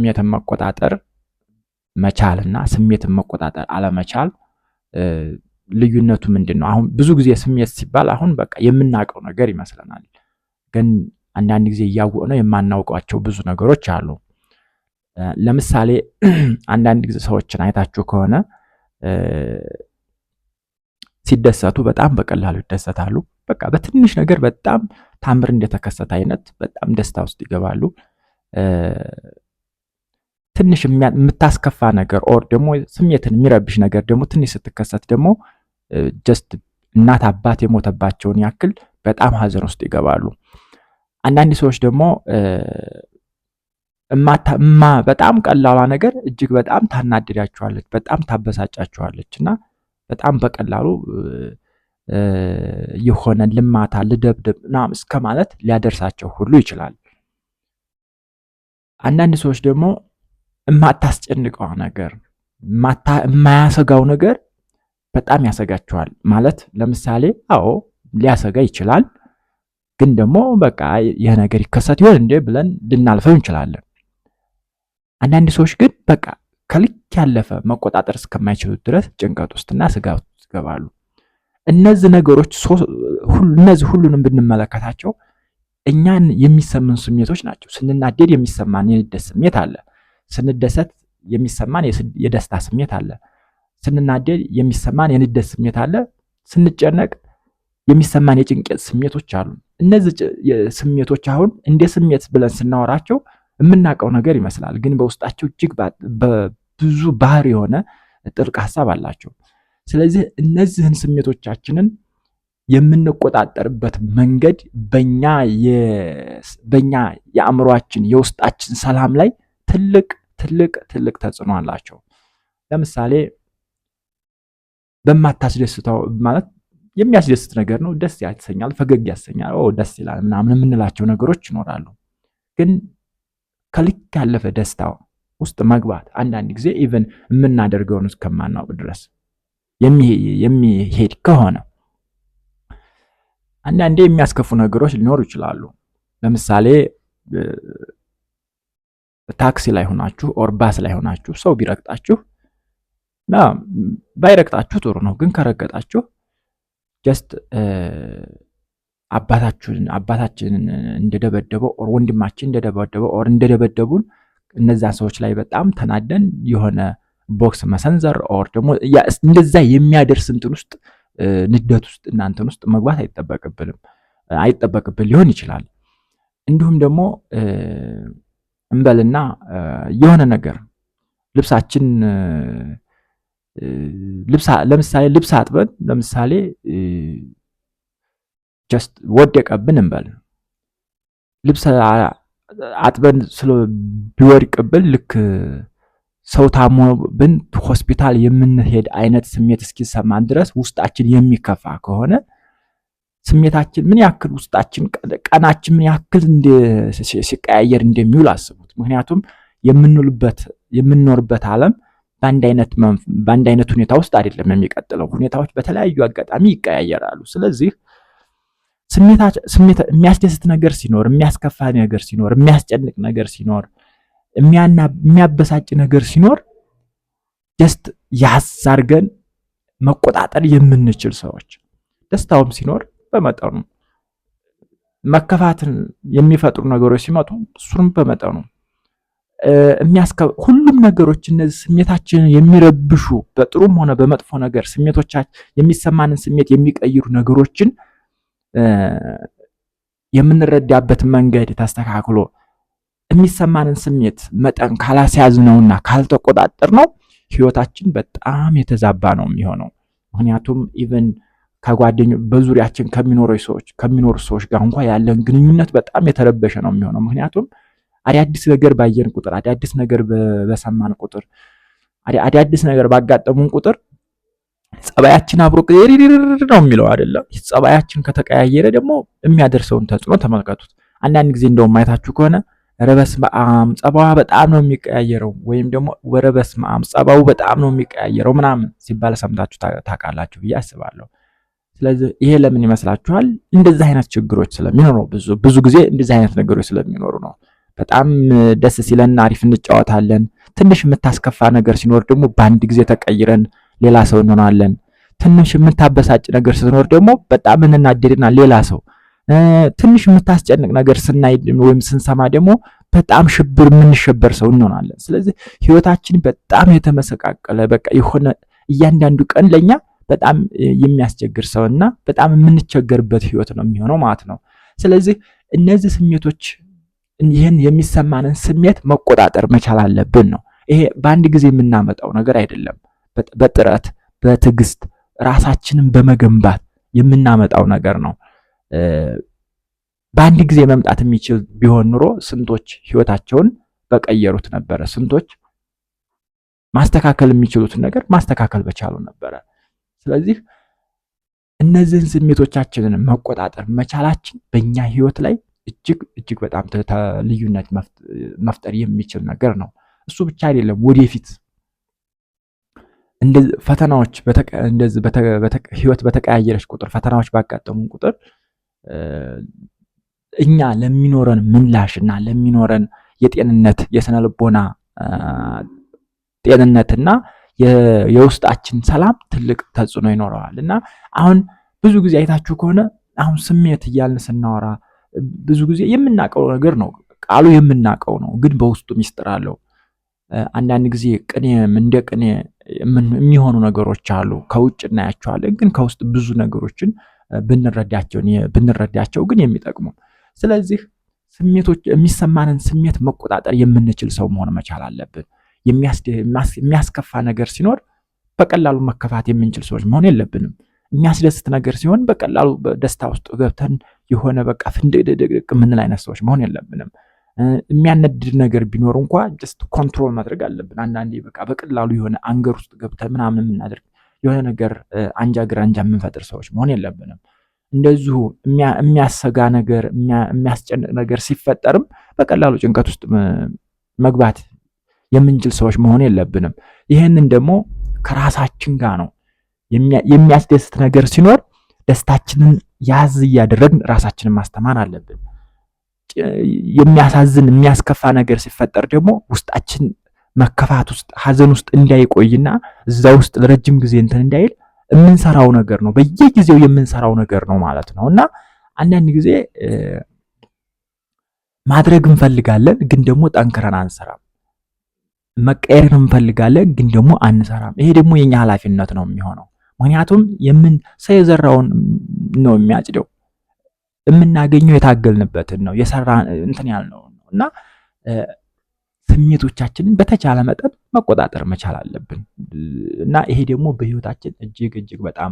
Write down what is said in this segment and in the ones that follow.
ስሜትን መቆጣጠር መቻልና ስሜትን መቆጣጠር አለመቻል ልዩነቱ ምንድነው? አሁን ብዙ ጊዜ ስሜት ሲባል አሁን በቃ የምናውቀው ነገር ይመስለናል። ግን አንዳንድ ጊዜ እያወቅነው የማናውቃቸው ብዙ ነገሮች አሉ። ለምሳሌ አንዳንድ ጊዜ ሰዎችን አይታችሁ ከሆነ ሲደሰቱ በጣም በቀላሉ ይደሰታሉ። በቃ በትንሽ ነገር በጣም ታምር እንደተከሰተ አይነት በጣም ደስታ ውስጥ ይገባሉ። ትንሽ የምታስከፋ ነገር ኦር ደግሞ ስሜትን የሚረብሽ ነገር ደግሞ ትንሽ ስትከሰት ደግሞ ጀስት እናት አባት የሞተባቸውን ያክል በጣም ሀዘን ውስጥ ይገባሉ። አንዳንድ ሰዎች ደግሞ በጣም ቀላሏ ነገር እጅግ በጣም ታናድዳቸዋለች፣ በጣም ታበሳጫቸዋለች እና በጣም በቀላሉ የሆነ ልማታ ልደብደብ ምናምን እስከ ማለት ሊያደርሳቸው ሁሉ ይችላል። አንዳንድ ሰዎች ደግሞ የማታስጨንቀው ነገር የማያሰጋው ነገር በጣም ያሰጋቸዋል። ማለት ለምሳሌ አዎ ሊያሰጋ ይችላል፣ ግን ደግሞ በቃ ይሄ ነገር ይከሰት ይሆን እንዴ ብለን ልናልፈው እንችላለን። አንዳንድ ሰዎች ግን በቃ ከልክ ያለፈ መቆጣጠር እስከማይችሉት ድረስ ጭንቀት ውስጥና ስጋት ውስጥ ይገባሉ። እነዚህ ነገሮች እነዚህ ሁሉንም ብንመለከታቸው እኛን የሚሰማን ስሜቶች ናቸው። ስንናደድ የሚሰማን የንዴት ስሜት አለ። ስንደሰት የሚሰማን የደስታ ስሜት አለ። ስንናደድ የሚሰማን የንዴት ስሜት አለ። ስንጨነቅ የሚሰማን የጭንቀት ስሜቶች አሉ። እነዚህ ስሜቶች አሁን እንደ ስሜት ብለን ስናወራቸው የምናውቀው ነገር ይመስላል፣ ግን በውስጣቸው እጅግ በብዙ ባህር የሆነ ጥልቅ ሀሳብ አላቸው። ስለዚህ እነዚህን ስሜቶቻችንን የምንቆጣጠርበት መንገድ በእኛ የአእምሯችን የውስጣችን ሰላም ላይ ትልቅ ተጽዕኖ አላቸው። ለምሳሌ በማታስደስተው ማለት የሚያስደስት ነገር ነው፣ ደስ ያሰኛል፣ ፈገግ ያሰኛል፣ ደስ ይላል ምናምን የምንላቸው ነገሮች ይኖራሉ። ግን ከልክ ያለፈ ደስታ ውስጥ መግባት አንዳንድ ጊዜ ኢቨን የምናደርገውን እስከማናውቅ ድረስ የሚሄድ ከሆነ አንዳንዴ የሚያስከፉ ነገሮች ሊኖሩ ይችላሉ። ለምሳሌ ታክሲ ላይ ሆናችሁ ኦር ባስ ላይ ሆናችሁ ሰው ቢረግጣችሁ ባይረግጣችሁ ጥሩ ነው፣ ግን ከረገጣችሁ ጀስት አባታችንን እንደደበደበው ኦር ወንድማችን እንደደበደበው ኦር እንደደበደቡን እነዛ ሰዎች ላይ በጣም ተናደን የሆነ ቦክስ መሰንዘር ኦር ደግሞ እንደዛ የሚያደርስ እንትን ውስጥ ንደት ውስጥ እናንተን ውስጥ መግባት አይጠበቅብን ሊሆን ይችላል። እንዲሁም ደግሞ እንበልና የሆነ ነገር ልብሳችን ለምሳሌ ልብስ አጥበን ለምሳሌ ጀስት ወደቀብን እንበል። ልብስ አጥበን ቢወድቅብን ልክ ሰው ታሞብን ሆስፒታል የምንሄድ አይነት ስሜት እስኪሰማን ድረስ ውስጣችን የሚከፋ ከሆነ ስሜታችን ምን ያክል ውስጣችን ቀናችን ምን ያክል ሲቀያየር እንደሚውል አስቡት። ምክንያቱም የምንኖርበት ዓለም በአንድ አይነት ሁኔታ ውስጥ አይደለም የሚቀጥለው። ሁኔታዎች በተለያዩ አጋጣሚ ይቀያየራሉ። ስለዚህ የሚያስደስት ነገር ሲኖር፣ የሚያስከፋ ነገር ሲኖር፣ የሚያስጨንቅ ነገር ሲኖር፣ የሚያበሳጭ ነገር ሲኖር ጀስት ያዝ አድርገን መቆጣጠር የምንችል ሰዎች፣ ደስታውም ሲኖር በመጠኑ መከፋትን የሚፈጥሩ ነገሮች ሲመጡ እሱንም በመጠኑ ሁሉም ነገሮች እነዚህ ስሜታችንን የሚረብሹ በጥሩም ሆነ በመጥፎ ነገር የሚሰማንን ስሜት የሚቀይሩ ነገሮችን የምንረዳበት መንገድ ተስተካክሎ የሚሰማንን ስሜት መጠን ካላስያዝነውና ካልተቆጣጠርነው ህይወታችን በጣም የተዛባ ነው የሚሆነው። ምክንያቱም ኢቨን በዙሪያችን ከሚኖሩ ሰዎች ጋር እንኳን ያለን ግንኙነት በጣም የተረበሸ ነው የሚሆነው። ምክንያቱም አዳዲስ ነገር ባየን ቁጥር፣ አዳዲስ ነገር በሰማን ቁጥር፣ አዳዲስ ነገር ባጋጠሙን ቁጥር ጸባያችን አብሮ ነው የሚለው አይደለም። ጸባያችን ከተቀያየረ ደግሞ የሚያደርሰውን ተጽዕኖ ተመልከቱት። አንዳንድ ጊዜ እንደውም አይታችሁ ከሆነ ረበስመ አብ ጸባዋ በጣም ነው የሚቀያየረው ወይም ደግሞ ወረበስመ አብ ጸባው በጣም ነው የሚቀያየረው ምናምን ሲባል ሰምታችሁ ታውቃላችሁ ብዬ አስባለሁ። ስለዚህ ይሄ ለምን ይመስላችኋል? እንደዚህ አይነት ችግሮች ስለሚኖሩ ብዙ ጊዜ እንደዚህ አይነት ነገሮች ስለሚኖሩ ነው። በጣም ደስ ሲለን አሪፍ እንጫወታለን። ትንሽ የምታስከፋ ነገር ሲኖር ደግሞ በአንድ ጊዜ ተቀይረን ሌላ ሰው እንሆናለን። ትንሽ የምታበሳጭ ነገር ሲኖር ደግሞ በጣም እንናደድና ሌላ ሰው። ትንሽ የምታስጨንቅ ነገር ስናይ ወይም ስንሰማ ደግሞ በጣም የምንሸበር ሰው እንሆናለን። ስለዚህ ህይወታችን በጣም የተመሰቃቀለ በቃ የሆነ እያንዳንዱ ቀን ለኛ በጣም የሚያስቸግር ሰውና በጣም የምንቸገርበት ህይወት ነው የሚሆነው ማለት ነው። ስለዚህ እነዚህ ስሜቶች ይህን የሚሰማንን ስሜት መቆጣጠር መቻል አለብን ነው። ይሄ በአንድ ጊዜ የምናመጣው ነገር አይደለም። በጥረት በትዕግስት ራሳችንን በመገንባት የምናመጣው ነገር ነው። በአንድ ጊዜ መምጣት የሚችል ቢሆን ኑሮ ስንቶች ህይወታቸውን በቀየሩት ነበረ። ስንቶች ማስተካከል የሚችሉትን ነገር ማስተካከል በቻሉ ነበረ። ስለዚህ እነዚህን ስሜቶቻችንን መቆጣጠር መቻላችን በእኛ ህይወት ላይ እጅግ በጣም ልዩነት መፍጠር የሚችል ነገር ነው። እሱ ብቻ አይደለም፣ ወደፊት ፈተናዎች ህይወት በተቀያየረች ቁጥር ፈተናዎች ባጋጠሙን ቁጥር እኛ ለሚኖረን ምላሽና ለሚኖረን የጤንነት የስነ ልቦና ጤንነትና የውስጣችን ሰላም ትልቅ ተጽዕኖ ይኖረዋል። እና አሁን ብዙ ጊዜ አይታችሁ ከሆነ አሁን ስሜት እያልን ስናወራ ብዙ ጊዜ የምናውቀው ነገር ነው፣ ቃሉ የምናውቀው ነው፣ ግን በውስጡ ሚስጥር አለው። አንዳንድ ጊዜ ቅኔም እንደ ቅኔ የሚሆኑ ነገሮች አሉ። ከውጭ እናያቸዋለን፣ ግን ከውስጥ ብዙ ነገሮችን ብንረዳቸው ግን የሚጠቅሙ። ስለዚህ ስሜቶች የሚሰማንን ስሜት መቆጣጠር የምንችል ሰው መሆን መቻል አለብን። የሚያስከፋ ነገር ሲኖር በቀላሉ መከፋት የምንችል ሰዎች መሆን የለብንም። የሚያስደስት ነገር ሲሆን በቀላሉ በደስታ ውስጥ ገብተን የሆነ በቃ ፍንድቅድቅ የምንል አይነት ሰዎች መሆን የለብንም። የሚያነድድ ነገር ቢኖር እንኳ ጀስት ኮንትሮል ማድረግ አለብን። አንዳንዴ በቃ በቀላሉ የሆነ አንገር ውስጥ ገብተን ምናምን የምናደርግ የሆነ ነገር አንጃ ግራንጃ የምንፈጥር ሰዎች መሆን የለብንም። እንደዚሁ የሚያሰጋ ነገር የሚያስጨንቅ ነገር ሲፈጠርም በቀላሉ ጭንቀት ውስጥ መግባት የምንችል ሰዎች መሆን የለብንም። ይህንን ደግሞ ከራሳችን ጋር ነው። የሚያስደስት ነገር ሲኖር ደስታችንን ያዝ እያደረግን ራሳችንን ማስተማር አለብን። የሚያሳዝን የሚያስከፋ ነገር ሲፈጠር ደግሞ ውስጣችን መከፋት ውስጥ ሀዘን ውስጥ እንዳይቆይና እዛ ውስጥ ለረጅም ጊዜ እንትን እንዳይል የምንሰራው ነገር ነው። በየጊዜው የምንሰራው ነገር ነው ማለት ነው። እና አንዳንድ ጊዜ ማድረግ እንፈልጋለን፣ ግን ደግሞ ጠንክረን አንሰራም። መቀየርን እንፈልጋለን፣ ግን ደግሞ አንሰራም። ይሄ ደግሞ የኛ ኃላፊነት ነው የሚሆነው። ምክንያቱም ሰው የዘራውን ነው የሚያጭደው። የምናገኘው የታገልንበትን ነው የሰራን እንትን ያልነው ነው። እና ስሜቶቻችንን በተቻለ መጠን መቆጣጠር መቻል አለብን። እና ይሄ ደግሞ በህይወታችን እጅግ በጣም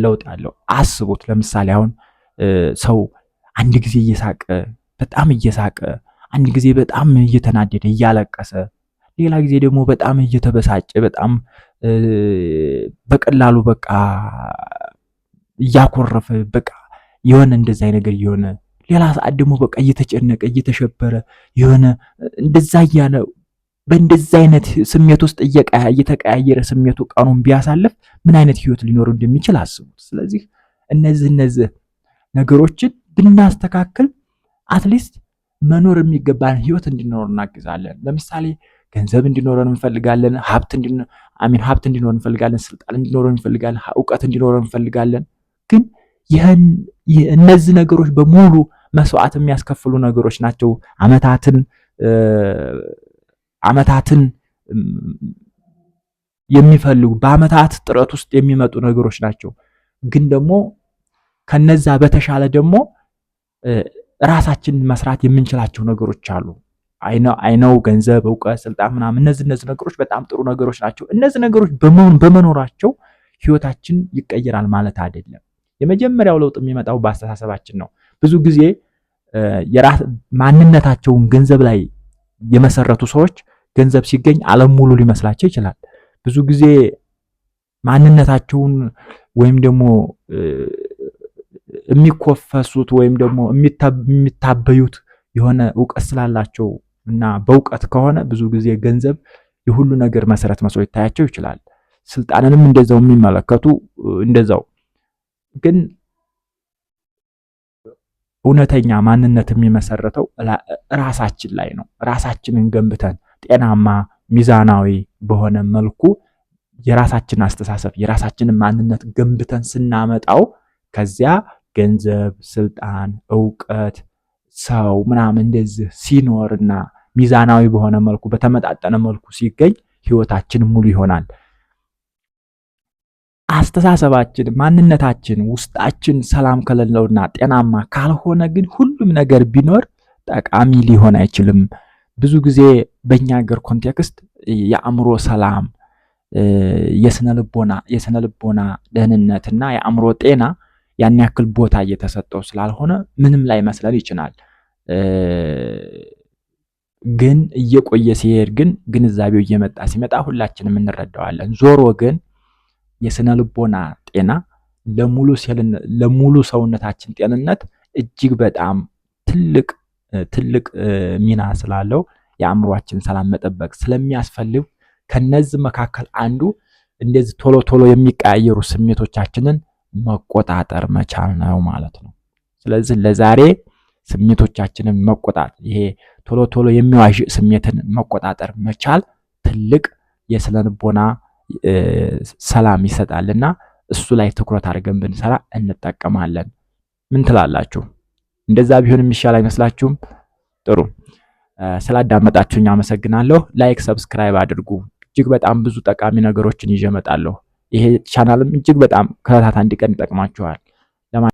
ለውጥ ያለው አስቡት። ለምሳሌ አሁን ሰው አንድ ጊዜ በጣም እየሳቀ አንድ ጊዜ በጣም እየተናደደ እያለቀሰ ሌላ ጊዜ ደግሞ በጣም እየተበሳጨ በጣም በቀላሉ በቃ እያኮረፈ በቃ የሆነ እንደዛ ነገር የሆነ ሌላ ሰዓት ደግሞ በቃ እየተጨነቀ እየተሸበረ የሆነ እንደዛ እያለ በእንደዛ አይነት ስሜት ውስጥ እየተቀያየረ ስሜቱ ቀኑን ቢያሳልፍ ምን አይነት ህይወት ሊኖር እንደሚችል አስቡት። ስለዚህ እነዚህ ነገሮችን ብናስተካክል አትሊስት መኖር የሚገባን ህይወት እንዲኖር እናግዛለን። ለምሳሌ ገንዘብ እንዲኖረን እንፈልጋለን፣ ሀብት እንዲኖረን እንፈልጋለን፣ ስልጣን እንዲኖረን እንፈልጋለን፣ እውቀት እንዲኖረን እንፈልጋለን። ግን እነዚህ ነገሮች በሙሉ መስዋዕት የሚያስከፍሉ ነገሮች ናቸው። አመታትን የሚፈልጉ በአመታት ጥረት ውስጥ የሚመጡ ነገሮች ናቸው። ግን ደግሞ ከነዛ በተሻለ ደግሞ ራሳችን መስራት የምንችላቸው ነገሮች አሉ። አይነው ገንዘብ፣ እውቀት፣ ስልጣን ምናምን እነዚህ ነገሮች በጣም ጥሩ ነገሮች ናቸው። እነዚህ ነገሮች በመኖራቸው ህይወታችን ይቀየራል ማለት አይደለም። የመጀመሪያው ለውጥ የሚመጣው በአስተሳሰባችን ነው። ብዙ ጊዜ ማንነታቸውን ገንዘብ ላይ የመሰረቱ ሰዎች ገንዘብ ሲገኝ ዓለም ሙሉ ሊመስላቸው ይችላል። ብዙ ጊዜ ማንነታቸውን ወይም ደግሞ የሚኮፈሱት ወይም ደግሞ የሚታበዩት የሆነ እውቀት ስላላቸው እና በእውቀት ከሆነ ብዙ ጊዜ ገንዘብ የሁሉ ነገር መሰረት መስሎ ይታያቸው ይችላል። ስልጣንንም እንደዛው የሚመለከቱ እንደዛው። ግን እውነተኛ ማንነት የሚመሰረተው ራሳችን ላይ ነው። ራሳችንን ገንብተን ጤናማ ሚዛናዊ በሆነ መልኩ የራሳችን አስተሳሰብ የራሳችንን ማንነት ገንብተን ስናመጣው ከዚያ ገንዘብ፣ ስልጣን፣ ዕውቀት፣ ሰው ምናምን እንደዚህ ሲኖርና ሚዛናዊ በሆነ መልኩ በተመጣጠነ መልኩ ሲገኝ ህይወታችን ሙሉ ይሆናል። አስተሳሰባችን ማንነታችን ውስጣችን ሰላም ከሌለውና ጤናማ ካልሆነ ግን ሁሉም ነገር ቢኖር ጠቃሚ ሊሆን አይችልም። ብዙ ጊዜ በእኛ ሀገር ኮንቴክስት የአእምሮ ሰላም የስነ ልቦና ደህንነትና የአእምሮ ጤና ያን ያክል ቦታ እየተሰጠው ስላልሆነ ምንም ላይ መስለን ይችላል። ግን እየቆየ ሲሄድ ግን ግንዛቤው እየመጣ ሲመጣ ሁላችንም እንረዳዋለን። ዞሮ ግን የስነ ልቦና ጤና ለሙሉ ሰውነታችን ጤንነት እጅግ በጣም ትልቅ ሚና ስላለው የአእምሯችን ሰላም መጠበቅ ስለሚያስፈልግ ከነዚህ መካከል አንዱ እንደዚህ ቶሎ ቶሎ የሚቀያየሩ ስሜቶቻችንን መቆጣጠር መቻል ነው ማለት ነው። ስለዚህ ለዛሬ ስሜቶቻችንን መቆጣጠር ይሄ ቶሎ ቶሎ የሚዋዥ ስሜትን መቆጣጠር መቻል ትልቅ የስነ ልቦና ሰላም ይሰጣልና እሱ ላይ ትኩረት አድርገን ብንሰራ እንጠቀማለን። ምን ትላላችሁ? እንደዛ ቢሆን የሚሻል አይመስላችሁም? ጥሩ። ስላዳመጣችሁኝ አመሰግናለሁ። ላይክ፣ ሰብስክራይብ አድርጉ። እጅግ በጣም ብዙ ጠቃሚ ነገሮችን ይዤ እመጣለሁ። ይሄ ቻናልም እጅግ በጣም ከዕለታት አንድ ቀን ይጠቅማችኋል።